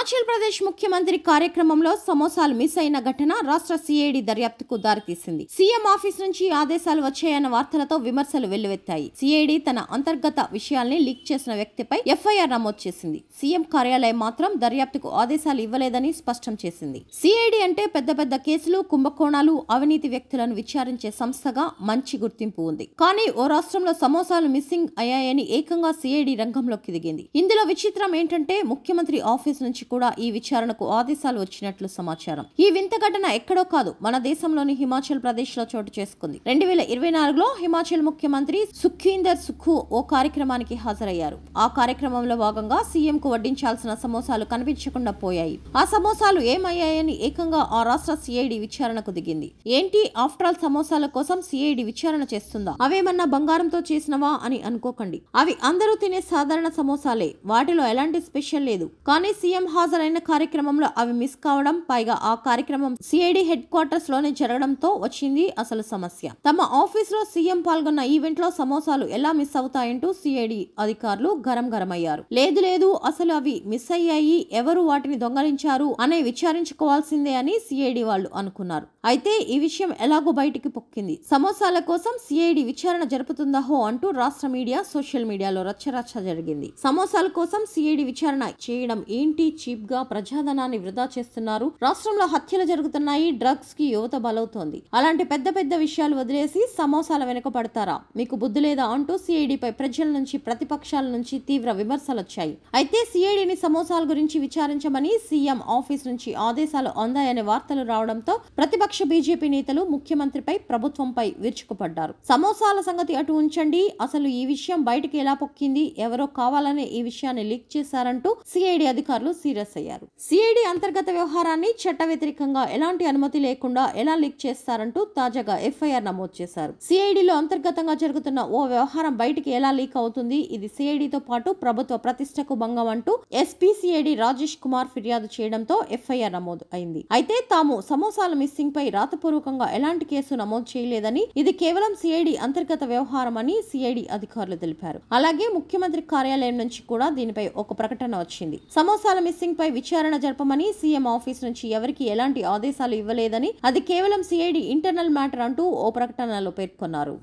హిమాచల్ ప్రదేశ్ ముఖ్యమంత్రి కార్యక్రమంలో సమోసాలు మిస్ అయిన ఘటన రాష్ట్ర సిఐడి దర్యాప్తుకు దారితీసింది. సీఎం ఆఫీస్ నుంచి ఆదేశాలు వచ్చాయన్న వార్తలతో విమర్శలు వెల్లువెత్తాయి. సిఐడి తన అంతర్గత విషయాల్ని లీక్ చేసిన వ్యక్తిపై ఎఫ్ఐఆర్ నమోదు చేసింది. సీఎం కార్యాలయం మాత్రం దర్యాప్తుకు ఆదేశాలు ఇవ్వలేదని స్పష్టం చేసింది. సిఐడి అంటే పెద్ద పెద్ద కేసులు, కుంభకోణాలు, అవినీతి వ్యక్తులను విచారించే సంస్థగా మంచి గుర్తింపు ఉంది. కానీ ఓ రాష్ట్రంలో సమోసాలు మిస్సింగ్ అయ్యాయని ఏకంగా సిఐడి రంగంలోకి దిగింది. ఇందులో విచిత్రం ఏంటంటే ముఖ్యమంత్రి ఆఫీస్ నుంచి కూడా ఈ విచారణకు ఆదేశాలు వచ్చినట్లు సమాచారం. ఈ వింత ఘటన ఎక్కడో కాదు, మన దేశంలోని హిమాచల్ ప్రదేశ్ లో చోటు చేసుకుంది. 2024లో హిమాచల్ ముఖ్యమంత్రి సుఖ్వీందర్ సుఖు ఓ కార్యక్రమానికి హాజరయ్యారు. ఆ కార్యక్రమంలో భాగంగా సీఎం కు వడ్డించాల్సిన సమోసాలు కనిపించకుండా పోయాయి. ఆ సమోసాలు ఏమయ్యాయని ఏకంగా ఆ రాష్ట్ర సిఐడి విచారణకు దిగింది. ఏంటి, ఆఫ్టర్ ఆల్ సమోసాల కోసం సిఐడి విచారణ చేస్తుందా? అవేమన్నా బంగారంతో చేసినవా అని అనుకోకండి. అవి అందరూ తినే సాధారణ సమోసాలే, వాటిలో ఎలాంటి స్పెషల్ లేదు. కానీ సీఎం హాజరైన కార్యక్రమంలో అవి మిస్ కావడం, పైగా ఆ కార్యక్రమం సిఐడి హెడ్ క్వార్టర్స్ లోనే జరగడంతో వచ్చింది అసలు సమస్య. తమ ఆఫీస్ లో సీఎం పాల్గొన్న ఈవెంట్ లో సమోసాలు ఎలా మిస్ అవుతాయంటూ సిఐడి అధికారులు గరమయ్యారు. లేదు, అసలు అవి మిస్ అయ్యాయి, ఎవరు వాటిని దొంగలించారు అనే విచారించుకోవాల్సిందే అని సిఐడి వాళ్ళు అనుకున్నారు. అయితే ఈ విషయం ఎలాగో బయటికి పొక్కింది. సమోసాల కోసం సిఐడి విచారణ జరుపుతుందాహో అంటూ రాష్ట్ర మీడియా, సోషల్ మీడియాలో రచ్చరచ్చ జరిగింది. సమోసాల కోసం సిఐడి విచారణ చేయడం ఏంటి, చీప్ గా ప్రజాధనాన్ని వృధా చేస్తున్నారు, రాష్ట్రంలో హత్యలు జరుగుతున్నాయి, డ్రగ్స్ కి యువత బలవుతోంది, అలాంటి పెద్ద పెద్ద విషయాలు వదిలేసి సమోసాల వెనుక పడతారా, మీకు బుద్ధి లేదా అంటూ సిఐడిపై ప్రజల నుంచి, ప్రతిపక్షాల నుంచి తీవ్ర విమర్శలు వచ్చాయి. అయితే సిఐడిని సమోసాల గురించి విచారించమని సీఎం ఆఫీస్ నుంచి ఆదేశాలు అందాయనే వార్తలు రావడంతో ప్రతిపక్ష బీజేపీ నేతలు ముఖ్యమంత్రిపై, ప్రభుత్వంపై విరుచుకుపడ్డారు. సమోసాల సంగతి అటు ఉంచండి, అసలు ఈ విషయం బయటకు ఎలా పొక్కింది, ఎవరో కావాలనే ఈ విషయాన్ని లీక్ చేశారంటూ సిఐడి అధికారులు సీరియస్ అయ్యారు. సిఐడి అంతర్గత వ్యవహారాన్ని చట్ట వ్యతిరేకంగా ఎలాంటి అనుమతి లేకుండా ఎలా లీక్ చేస్తారంటూ తాజాగా ఎఫ్ఐఆర్ నమోదు చేశారు. సిఐడిలో అంతర్గతంగా జరుగుతున్న ఓ వ్యవహారం బయటికి ఎలా లీక్ అవుతుంది, ఇది సిఐడితో పాటు ప్రభుత్వ ప్రతిష్టకు భంగం అంటూ ఎస్పీ సిఐడి రాజేష్ కుమార్ ఫిర్యాదు చేయడంతో ఎఫ్ఐఆర్ నమోదు అయింది. అయితే తాము సమోసాల మిస్సింగ్ పై రాతపూర్వకంగా ఎలాంటి కేసు నమోదు చేయలేదని, ఇది కేవలం సిఐడి అంతర్గత వ్యవహారం అని సిఐడి అధికారులు తెలిపారు. అలాగే ముఖ్యమంత్రి కార్యాలయం నుంచి కూడా దీనిపై ఒక ప్రకటన వచ్చింది. సమోసాల మిస్సింగ్ పై విచారణ జరపమని సీఎం ఆఫీస్ నుంచి ఎవరికి ఎలాంటి ఆదేశాలు ఇవ్వలేదని, అది కేవలం సిఐడి ఇంటర్నల్ మ్యాటర్ అంటూ ఓ ప్రకటనలో పేర్కొన్నారు.